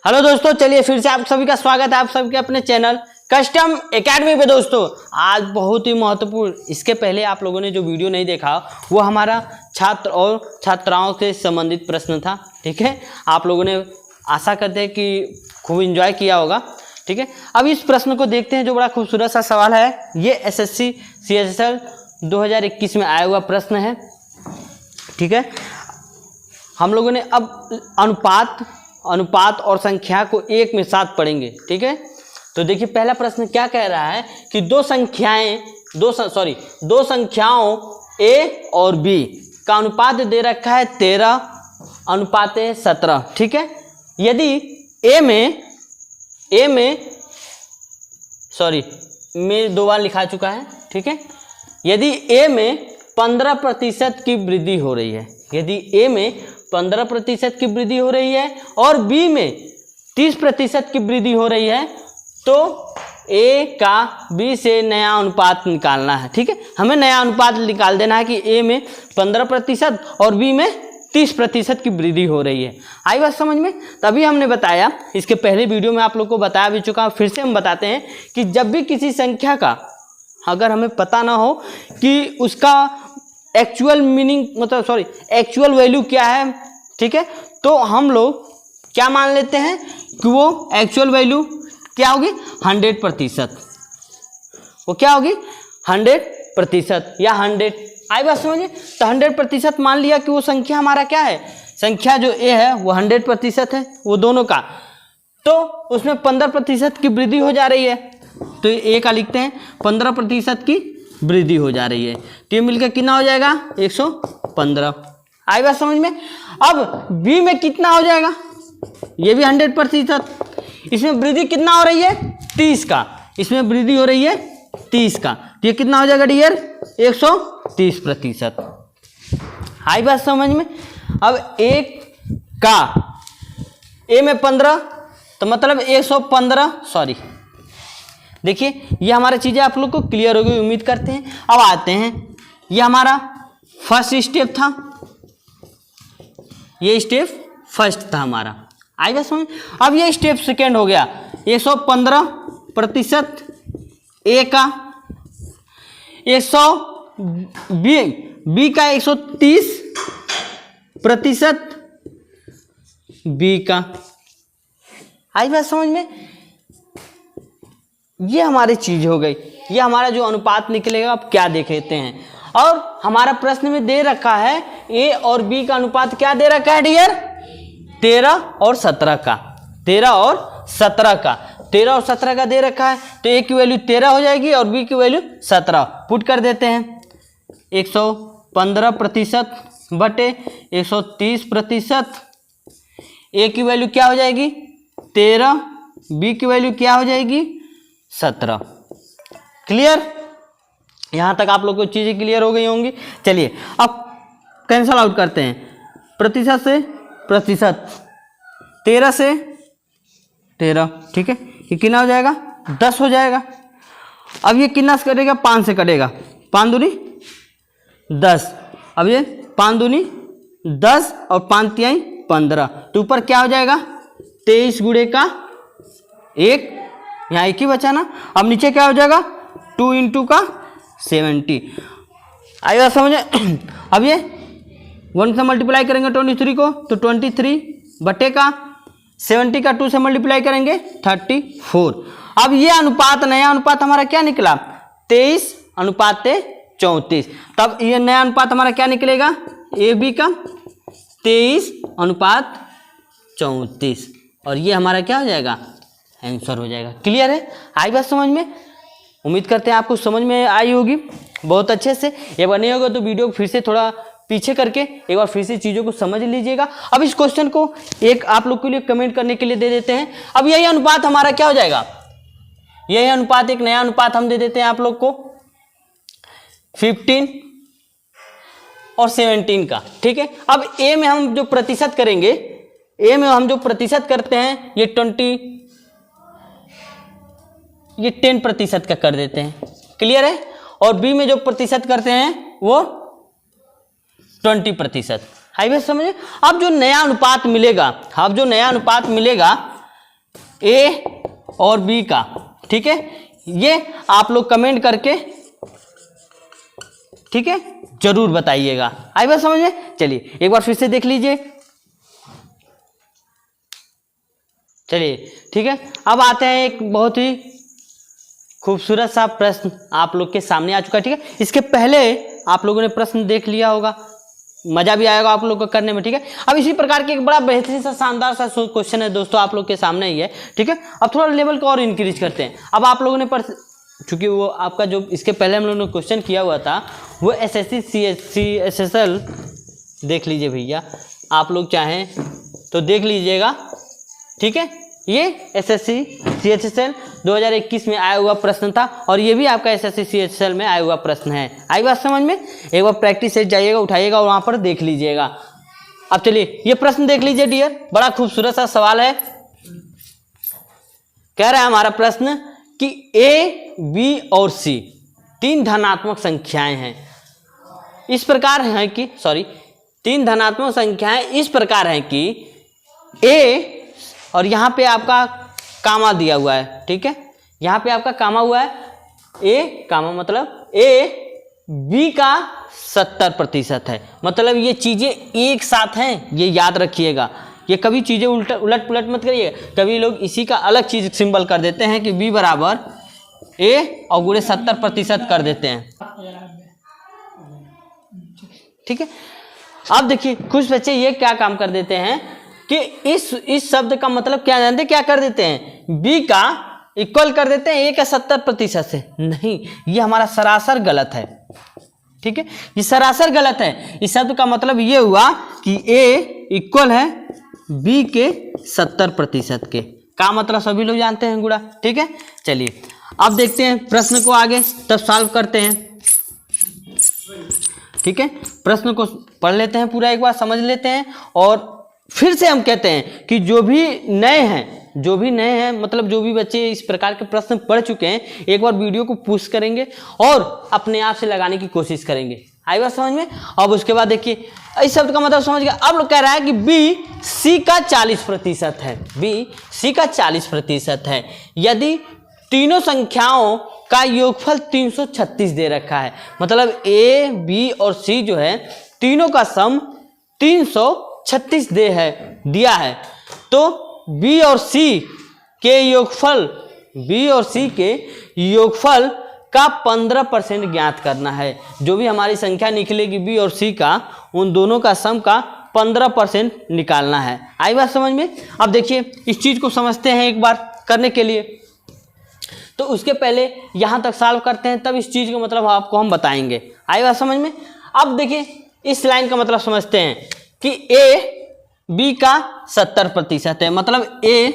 Hello दोस्तों, चलिए फिर से आप सभी का स्वागत है आप सबके अपने चैनल कस्टम एकेडमी पे। दोस्तों आज बहुत ही महत्वपूर्ण, इसके पहले आप लोगों ने जो वीडियो नहीं देखा वो हमारा छात्र और छात्राओं से संबंधित प्रश्न था। ठीक है, आप लोगों ने आशा करते हैं कि खूब एंजॉय किया होगा। ठीक है, अब इस प्रश्न को देखते हैं जो बड़ा खूबसूरत सा सवाल है। ये एसएससी CHSL 2021 में आया हुआ प्रश्न है। ठीक है, हम लोगों ने अब अनुपात और संख्या को एक में साथ पढ़ेंगे। ठीक है, तो देखिए पहला प्रश्न क्या कह रहा है कि दो संख्याओं A और B का अनुपात दे रखा है 13:17। ठीक है, यदि मैं दो बार लिखा चुका है। ठीक है, यदि A में 15% की वृद्धि हो रही है, यदि A में 15% की वृद्धि हो रही है और B में 30% की वृद्धि हो रही है, तो A का B से नया अनुपात निकालना है। ठीक है, हमें नया अनुपात निकाल देना है कि A में 15% और B में 30% की वृद्धि हो रही है। आई बात समझ में? तभी हमने बताया, इसके पहले वीडियो में आप लोग को बताया भी चुका, फिर से हम बताते हैं कि जब भी किसी संख्या का अगर हमें पता ना हो कि उसका एक्चुअल वैल्यू क्या है, ठीक है, तो हम लोग क्या मान लेते हैं कि वो एक्चुअल वैल्यू क्या होगी 100%। वो क्या होगी 100% या 100। आई बात समझिए? तो 100% मान लिया कि वो संख्या हमारा क्या है, संख्या जो A है वो 100% है, वो दोनों का, तो उसमें 15% की वृद्धि हो जा रही है। तो A का लिखते हैं 15% की वृद्धि हो जा रही है, तो ये मिलकर कितना हो जाएगा 115। आई बात समझ में? अब B में कितना हो जाएगा, ये भी 100%, इसमें वृद्धि कितना हो रही है 30 का, इसमें वृद्धि हो रही है 30 का, तो ये कितना हो जाएगा डियर 130%। आई बात समझ में? अब एक का A में 15 तो मतलब 115, देखिए ये हमारी चीज़ें आप लोग को क्लियर होगी उम्मीद करते हैं। अब आते हैं, ये हमारा फर्स्ट स्टेप था, ये स्टेप फर्स्ट था हमारा। आई बात समझ? अब ये स्टेप सेकेंड हो गया 115% A का, 100 B का 130% B का। आई बात समझ में? ये हमारी चीज हो गई, ये हमारा जो अनुपात निकलेगा। अब क्या देख लेते हैं, और हमारा प्रश्न में दे रखा है A और B का अनुपात क्या दे रखा है डियर 13 और 17 का, 13 और 17 का दे रखा है। तो A की वैल्यू 13 हो जाएगी और B की वैल्यू 17। पुट कर देते हैं 115% बटे 130%। A की वैल्यू क्या हो जाएगी 13, B की वैल्यू क्या हो जाएगी 17। क्लियर? यहां तक आप लोग को चीजें क्लियर हो गई होंगी। चलिए अब कैंसल आउट करते हैं, प्रतिशत से प्रतिशत, 13 से 13। ठीक है, ये कितना हो जाएगा 10 हो जाएगा। अब ये कितना से कटेगा 5 से कटेगा, 5 दूनी 10। अब ये 5 दूनी 10 और 5 तिहाई 15, तो ऊपर क्या हो जाएगा 23 गुणे का 1, यहाँ 1 ही बचा ना। अब नीचे क्या हो जाएगा 2 इंटू का 70। आई बात समझे? अब ये 1 से मल्टीप्लाई करेंगे 23 को तो 23 बटे का 70 का 2 से मल्टीप्लाई करेंगे 34। अब ये अनुपात, नया अनुपात हमारा क्या निकला 23:34। तब ये नया अनुपात हमारा क्या निकलेगा AB का 23:34, और ये हमारा क्या हो जाएगा आंसर हो जाएगा। क्लियर है? आई बात समझ में? उम्मीद करते हैं आपको समझ में आई होगी बहुत अच्छे से। ये बने होगा तो वीडियो को फिर से थोड़ा पीछे करके एक बार फिर से चीज़ों को समझ लीजिएगा। अब इस क्वेश्चन को एक आप लोग के लिए कमेंट करने के लिए दे देते हैं। अब यही अनुपात हमारा क्या हो जाएगा, यही अनुपात एक नया अनुपात हम दे देते हैं आप लोग को 15 और 17 का। ठीक है, अब A में हम जो प्रतिशत करेंगे, A में हम जो प्रतिशत करते हैं ये 10% का कर देते हैं। क्लियर है? और B में जो प्रतिशत करते हैं वो 20%। हाईवे समझे। अब जो नया अनुपात मिलेगा, ए और बी का, ठीक है, ये आप लोग कमेंट करके, ठीक है, जरूर बताइएगा। आई बात समझ में? चलिए एक बार फिर से देख लीजिए। चलिए ठीक है, अब आते हैं एक बहुत ही खूबसूरत सा प्रश्न आप लोग के सामने आ चुका है, ठीक है। इसके पहले आप लोगों ने प्रश्न देख लिया होगा, मजा भी आएगा आप लोग को करने में, ठीक है। अब इसी प्रकार के एक बड़ा बेहतरीन सा शानदार सा क्वेश्चन है दोस्तों आप लोग के सामने ही है, ठीक है। अब थोड़ा लेवल को और इंक्रीज करते हैं। अब आप लोगों ने चूंकि वो आपका जो इसके पहले हम लोगों ने क्वेश्चन किया हुआ था वो SSC CHSL देख लीजिए भैया, आप लोग चाहें तो देख लीजिएगा, ठीक है। ये SSC CHSL 2021 में आया हुआ प्रश्न था और ये भी आपका SSC CHSL में आया हुआ प्रश्न है। आई बात समझ में? एक बार प्रैक्टिस से जाइएगा, उठाइएगा और वहां पर देख लीजिएगा। अब चलिए ये प्रश्न देख लीजिए डियर, बड़ा खूबसूरत सा सवाल है। कह रहा है हमारा प्रश्न कि A, B और C 3 धनात्मक संख्याएं हैं, इस प्रकार हैं कि 3 धनात्मक संख्याएं इस प्रकार हैं कि A, और यहाँ पे आपका कामा दिया हुआ है, ठीक है, यहाँ पे आपका कामा हुआ है, A कामा मतलब A B का 70% है। मतलब ये चीज़ें एक साथ हैं, ये याद रखिएगा। ये कभी चीज़ें उलट पुलट मत करिएगा। कभी लोग इसी का अलग चीज़ सिंबल कर देते हैं कि B बराबर A और गुणे 70% कर देते हैं, ठीक है। अब देखिए कुछ बच्चे ये क्या काम कर देते हैं कि इस शब्द का मतलब क्या जानते, क्या कर देते हैं, B का इक्वल कर देते हैं A का 70% से। नहीं, ये हमारा सरासर गलत है, ठीक है, ये सरासर गलत है। इस शब्द का मतलब ये हुआ कि A इक्वल है B के 70% के, का मतलब सभी लोग जानते हैं गुणा, ठीक है। चलिए अब देखते हैं प्रश्न को आगे, तब सॉल्व करते हैं, ठीक है। प्रश्न को पढ़ लेते हैं पूरा, एक बार समझ लेते हैं और फिर से हम कहते हैं कि जो भी नए हैं मतलब जो भी बच्चे इस प्रकार के प्रश्न पढ़ चुके हैं, एक बार वीडियो को पुश करेंगे और अपने आप से लगाने की कोशिश करेंगे। आई बात समझ में? अब उसके बाद देखिए इस शब्द का मतलब समझ गया। अब लोग कह रहा है कि B C का 40% है, B C का 40% है यदि तीनों संख्याओं का योगफल 336 दे रखा है। मतलब A, B और C जो है तीनों का सम 336 दिया है, तो B और C के योगफल का 15% ज्ञात करना है। जो भी हमारी संख्या निकलेगी B और C का, उन दोनों का सम का 15% निकालना है। आई बात समझ में? अब देखिए इस चीज को समझते हैं एक बार करने के लिए, तो उसके पहले यहाँ तक सॉल्व करते हैं, तब इस चीज का मतलब आपको हम बताएंगे। आई बात समझ में? अब देखिए इस लाइन का मतलब समझते हैं कि A B का 70% है, मतलब A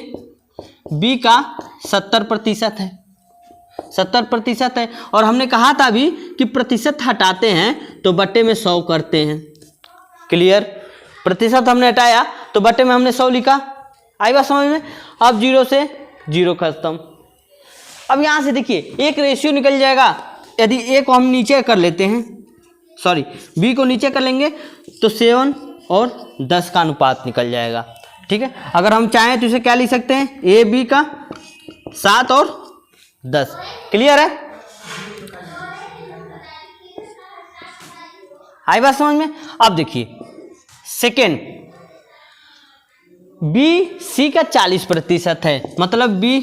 B का 70% है, 70% है। और हमने कहा था अभी कि प्रतिशत हटाते हैं तो बट्टे में 100 करते हैं। क्लियर? प्रतिशत हमने हटाया तो बट्टे में हमने 100 लिखा। आई बात समझ में? अब 0 से 0 खत्म। अब यहाँ से देखिए एक रेशियो निकल जाएगा। यदि A को हम नीचे कर लेते हैं, B को नीचे कर लेंगे तो 7 और 10 का अनुपात निकल जाएगा, ठीक है। अगर हम चाहें तो इसे क्या लिख सकते हैं, A B का 7 और 10। क्लियर है? आई बात समझ में? अब देखिए सेकेंड, B C का 40% है, मतलब B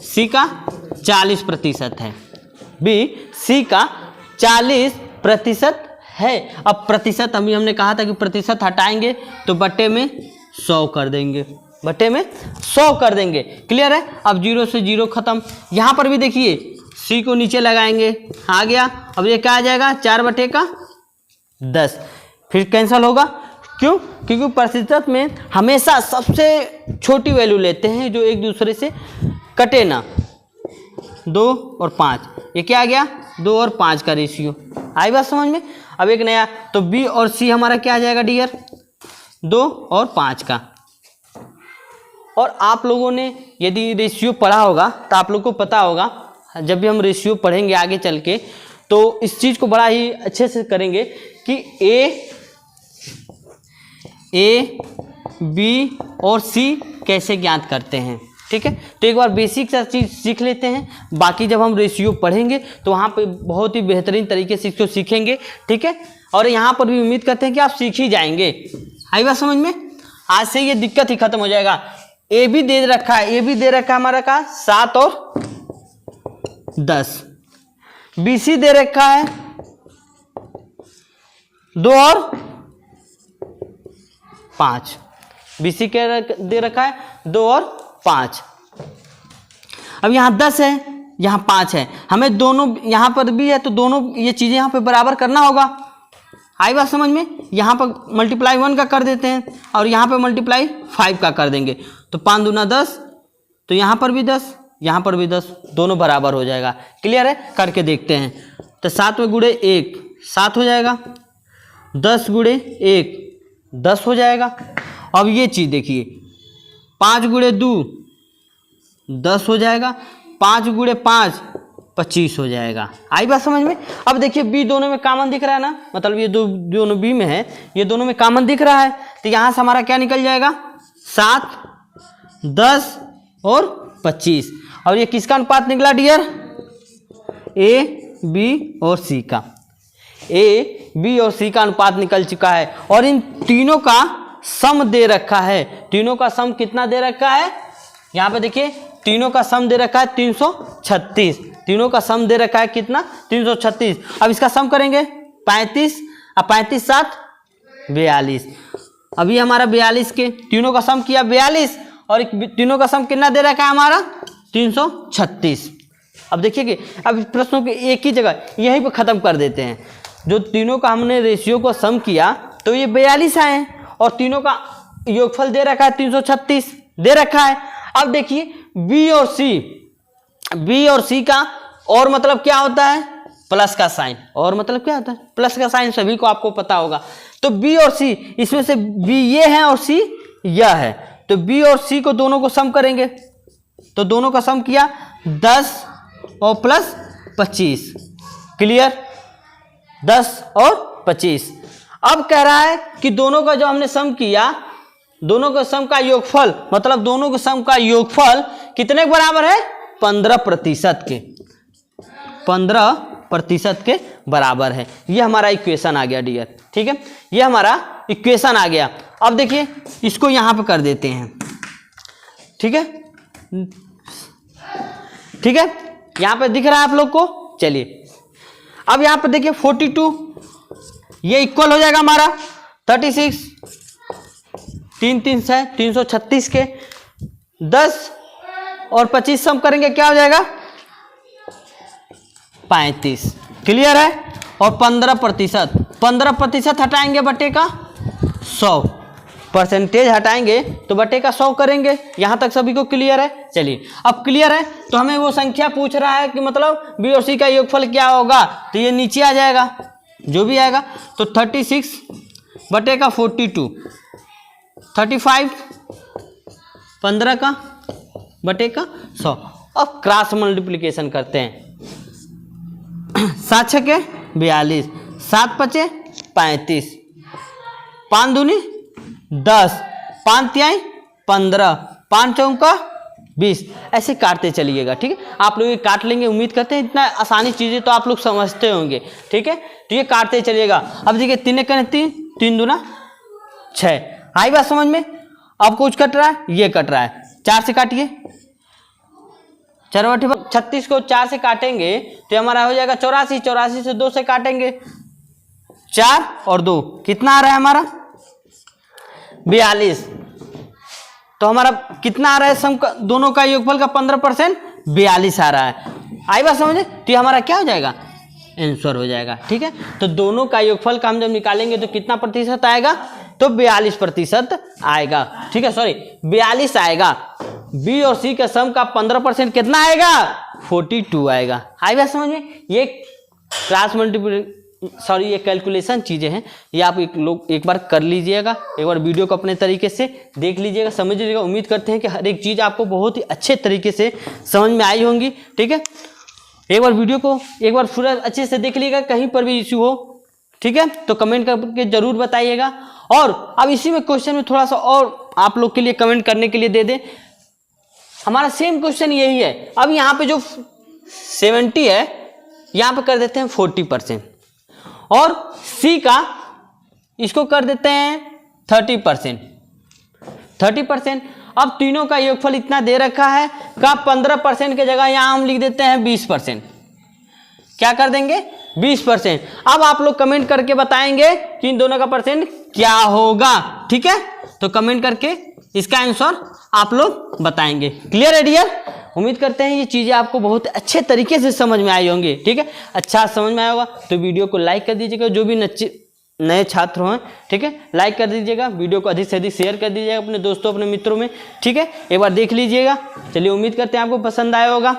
C का 40% है, B C का 40% है। अब प्रतिशत हमने कहा था कि प्रतिशत हटाएंगे तो बट्टे में 100 कर देंगे, बट्टे में 100 कर देंगे। क्लियर है? अब 0 से 0 खत्म। यहाँ पर भी देखिए C को नीचे लगाएंगे, आ गया। अब ये क्या आ जाएगा, 4/10, फिर कैंसिल होगा। क्यों? क्योंकि प्रतिशत में हमेशा सबसे छोटी वैल्यू लेते हैं जो एक दूसरे से कटे ना। 2 और 5, ये क्या आ गया, 2 और 5 का रेशियो। आई बात समझ में? अब एक नया, तो B और C हमारा क्या आ जाएगा डियर, 2 और 5 का। और आप लोगों ने यदि रेशियो पढ़ा होगा तो आप लोग को पता होगा, जब भी हम रेशियो पढ़ेंगे आगे चल के तो इस चीज़ को बड़ा ही अच्छे से करेंगे कि A B और C कैसे ज्ञात करते हैं। ठीक है। तो एक बार बेसिक सा चीज़ सीख लेते हैं, बाकी जब हम रेशियो पढ़ेंगे तो वहाँ पे बहुत ही बेहतरीन तरीके से इसको सीखेंगे, ठीक है। और यहाँ पर भी उम्मीद करते हैं कि आप सीख ही जाएंगे। आई बात समझ में? आज से ये दिक्कत ही खत्म हो जाएगा। ए भी दे रखा है, ए भी दे रखा है हमारा का 7 और 10, बी सी दे रखा है 2 और 5, बी सी के दे रखा है 2 और 5। अब यहाँ 10 है, यहाँ 5 है, हमें दोनों यहाँ पर भी है तो दोनों ये चीज़ें यहाँ पे बराबर करना होगा। आई बात समझ में? यहाँ पर मल्टीप्लाई 1 का कर देते हैं और यहाँ पे मल्टीप्लाई 5 का कर देंगे, तो 5 दूना 10, तो यहाँ पर भी 10, यहाँ पर भी 10, दोनों बराबर हो जाएगा। क्लियर है? करके देखते हैं। तो 7 में गुणे 1 7 हो जाएगा, 10 गुणे 1 10 हो जाएगा। अब ये चीज़ देखिए, 5 गुणे 2 10 हो जाएगा, 5 गुणे 5 25 हो जाएगा। आई बात समझ में? अब देखिए बी दोनों में कॉमन दिख रहा है ना, मतलब ये दोनों बी में है, ये दोनों में कॉमन दिख रहा है, तो यहाँ से हमारा क्या निकल जाएगा 7 10 और 25। और ये किसका अनुपात निकला डियर? ए बी और सी का, ए बी और सी का अनुपात निकल चुका है। और इन तीनों का सम दे रखा है। तीनों का सम कितना दे रखा है? यहाँ पे देखिए तीनों का सम दे रखा है 336। तीनों का सम दे रखा है कितना? 336। अब इसका सम करेंगे 35, अब 35 7 42। अभी हमारा 42 के तीनों का सम किया 42 और तीनों का सम कितना दे रखा है हमारा 336। अब देखिए कि अब प्रश्नों के एक ही जगह यहीं पर ख़त्म कर देते हैं। जो तीनों का हमने रेशियो को सम किया तो ये 42 आए और तीनों का योगफल दे रखा है 336 दे रखा है। अब देखिए बी और सी का और मतलब क्या होता है? प्लस का साइन। और मतलब क्या होता है? प्लस का साइन, सभी को आपको पता होगा। तो बी और सी, इसमें से बी ये है और सी यह है, तो बी और सी को दोनों को सम करेंगे, तो दोनों का सम किया 10 और प्लस 25। क्लियर? 10 और 25। अब कह रहा है कि दोनों का जो हमने सम किया, दोनों के सम का योगफल, मतलब दोनों के सम का योगफल कितने के बराबर है? 15% के, 15% के बराबर है। ये हमारा इक्वेशन आ गया डियर, ठीक है, ये हमारा इक्वेशन आ गया। अब देखिए इसको यहाँ पे कर देते हैं, ठीक है, ठीक है, यहाँ पे दिख रहा है आप लोग को। चलिए अब यहाँ पे देखिए 42, ये इक्वल हो जाएगा हमारा 36, 3 3 है 336 के, 10 और 25 सम करेंगे क्या हो जाएगा? 35। क्लियर है? और 15% हटाएंगे बटे का 100, परसेंटेज हटाएंगे तो बटे का 100 करेंगे। यहाँ तक सभी को क्लियर है? चलिए अब क्लियर है तो हमें वो संख्या पूछ रहा है कि मतलब बी और सी का योगफल क्या होगा, तो ये नीचे आ जाएगा जो भी आएगा, तो 36 बटे का 42, 35 15 का बटे का 100। अब क्रॉस मल्टीप्लिकेशन करते हैं। 7 छके 42, 7 पचे 35, 5 दूनी 10, 5 तिहाई 15, 5 चौका 20, ऐसे काटते चलिएगा। ठीक है, आप लोग ये काट लेंगे, उम्मीद करते हैं इतना आसानी चीज़ें तो आप लोग समझते होंगे। ठीक है, तो ये काटते चलिएगा। अब देखिए 3 करें 3, 3 दूना 6, आई बात समझ में? अब कुछ कट रहा है, ये कट रहा है, 4 से काटिए, 4 36 को 4 से काटेंगे तो हमारा हो जाएगा 84, 84 से 2 से काटेंगे 4 और 2 कितना आ रहा है हमारा 42। तो हमारा कितना आ रहा है सम का, दोनों का योगफल का 15% 42 आ रहा है। आई बात समझे? तो ये हमारा क्या हो जाएगा, आंसर हो जाएगा। ठीक है, तो दोनों का योगफल का हम जब निकालेंगे तो कितना प्रतिशत आएगा, तो 42% आएगा। ठीक है, सॉरी 42 आएगा। बी और सी का सम का 15% कितना आएगा, 42 आएगा। आई बात समझ में? ये क्रॉस मल्टीप्लिकेशन, सॉरी ये कैलकुलेशन चीज़ें हैं, ये आप एक बार कर लीजिएगा, एक बार वीडियो को अपने तरीके से देख लीजिएगा, समझ लीजिएगा। उम्मीद करते हैं कि हर एक चीज़ आपको बहुत ही अच्छे तरीके से समझ में आई होंगी। ठीक है, एक बार वीडियो को एक बार पूरा अच्छे से देख लीजिएगा, कहीं पर भी इश्यू हो, ठीक है, तो कमेंट करके जरूर बताइएगा। और अब इसी में क्वेश्चन में थोड़ा सा और आप लोग के लिए कमेंट करने के लिए दे दें, हमारा सेम क्वेश्चन यही है। अब यहाँ पे जो 70 है यहाँ पे कर देते हैं 40% और सी का इसको कर देते हैं 30%। अब तीनों का योगफल इतना दे रखा है का 15% की जगह यहाँ हम लिख देते हैं 20%। क्या कर देंगे 20%। अब आप लोग कमेंट करके बताएंगे कि इन दोनों का परसेंट क्या होगा। ठीक है, तो कमेंट करके इसका आंसर आप लोग बताएंगे। क्लियर है डियर? उम्मीद करते हैं ये चीज़ें आपको बहुत अच्छे तरीके से समझ में आई होंगी। ठीक है, अच्छा समझ में आया होगा तो वीडियो को लाइक कर दीजिएगा। जो भी नए छात्र हैं, ठीक है, लाइक कर दीजिएगा। वीडियो को अधिक से अधिक शेयर कर दीजिएगा अपने दोस्तों अपने मित्रों में। ठीक है, एक बार देख लीजिएगा। चलिए, उम्मीद करते हैं आपको पसंद आया होगा।